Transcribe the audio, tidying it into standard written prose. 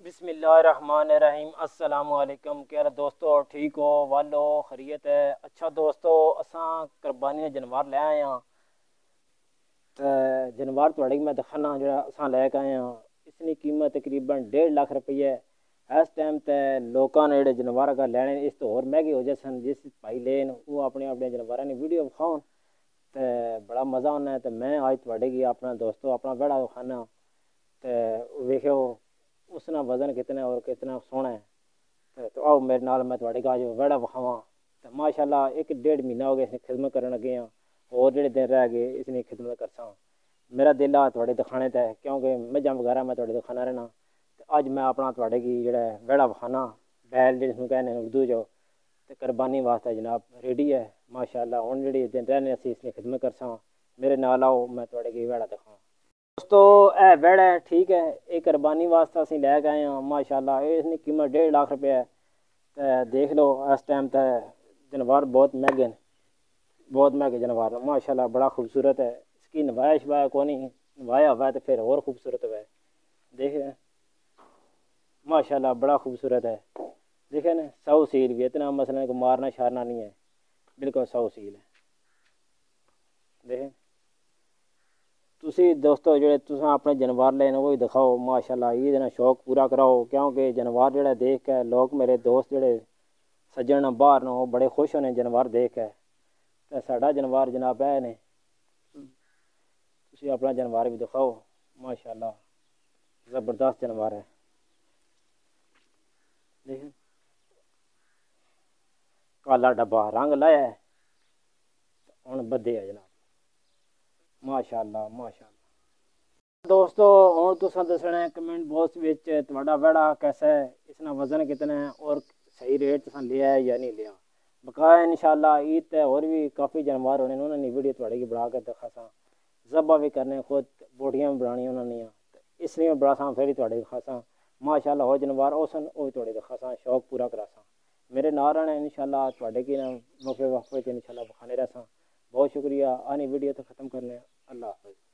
بسم اللہ الرحمن الرحیم۔ السلام علیکم۔ کیا دوستو ٹھیک ہو؟ والو خیریت ہے؟ اچھا دوستو، اساں قربانی جانور لے آئے ہاں تے جانور تھوڑے میں دکھانا جڑا اساں لے کے آئے ہاں۔ اس کی قیمت تقریباً 1.5 لاکھ روپیہ ہے۔ اس ٹائم تے لوکاں نے جڑے جانور اگر لینے اس تو اور مہنگے ہو جاسن، جس بھائی لین وہ اپنے جانوراں دی ویڈیو دکھاؤن تے بڑا مزہ آنا ہے۔ تے میں آج تھوڑے کی اپنا دوستو اپنا ویڑا دکھانا تے ویکھو اس نا وزن کتنا اور کتنا سونا ہے۔ تو آؤ میرے نال، میں تھوڑے کا جو ویڑا وکھاواں۔ تے ماشاءاللہ 1.5 مہینہ ہو گیا اس نے خدمت کرن لگے ہاں، اور جڑے دن رہ گئے اس نے خدمت کرساں۔ میرا دل آ تھوڑے دکھانے تے، کیونکہ مجھاں وغیرہ میں تھوڑے دکھانا رہنا۔ اج میں اپنا تھوڑے کی جڑا ویڑا وکھانا، بیل جس نوں کہنے اردو جو، تے قربانی واسطے جناب ریڈی ہے ماشاءاللہ۔ ہن جڑی دن رہنے اسی اس نے خدمت کرساں، میرے نال آؤ میں تھوڑے کی ویڑا دکھاواں۔ دوستو اے ویڑا ہے، ٹھیک ہے، یہ قربانی واسطے اسی لے کے آئے ہاں ماشاءاللہ۔ اس کی قیمت 1.5 لاکھ روپے ہے۔ تے دیکھ لو اس ٹائم تے جانور بہت مہنگے ہیں، بہت مہنگے جانور ماشاءاللہ، بڑا خوبصورت ہے۔ اس کی نوایا شوایا کو نہیں، نوایا ہوا تو پھر اور خوبصورت ہوا ہے۔ دیکھ رہے ہیں ماشاءاللہ، بڑا خوبصورت ہے۔ دیکھیں نا، 100 سیل بھی اتنا مثلا کو مارنا شارنا نہیں ہے، بالکل 100 سیل ہے۔ دیکھیں تسی دوستو جڑے تساں اپنے جانور لے وہی دکھاؤ ماشاءاللہ، عید نا شوق پورا کراؤ، کیونکہ جانور جڑا دیکھ کے لوگ میرے دوست جڑے سجن باہر نو بڑے خوش ہونے جانور دیکھ کے۔ تے ساڈا جانور جناب اے نے، تسی اپنا جانور بھی دکھاؤ ماشاءاللہ، زبردست جانور ہے۔ دیکھیں کالا ڈبا رنگ لایا ہے، ہن بدے ہے جناب ماشاءاللہ ماشاءاللہ۔ دوستو ہوں تساں دسنا ہے کمنٹ باکس وچ تہاڈا ویڑا کیسا ہے، اس نا وزن کتنا ہے، اور صحیح ریٹ تساں لیا ہے یا نہیں لیا۔ بقایا انشاءاللہ عید تے اور بھی کافی جانور ہونے، انہاں دی ویڈیو تھوڑے کی بنا کے دکھاساں، ذبح بھی کرنے، خود بوٹیاں بھی بنانی انہاں دیاں، اس لیے بڑاساں پھر ہی تھوڑے دکھاساں ماشاءاللہ۔ ہو جانور اوسن او تھوڑے دکھاساں، شوق پورا کراساں۔ میرے نال رہنا انشاءاللہ، تھوڑے کی موقع وقت انشاءاللہ بکھانے رہساں۔ بہت شکریہ، آنی ویڈیو تو ختم کرنے، اللہ حافظ۔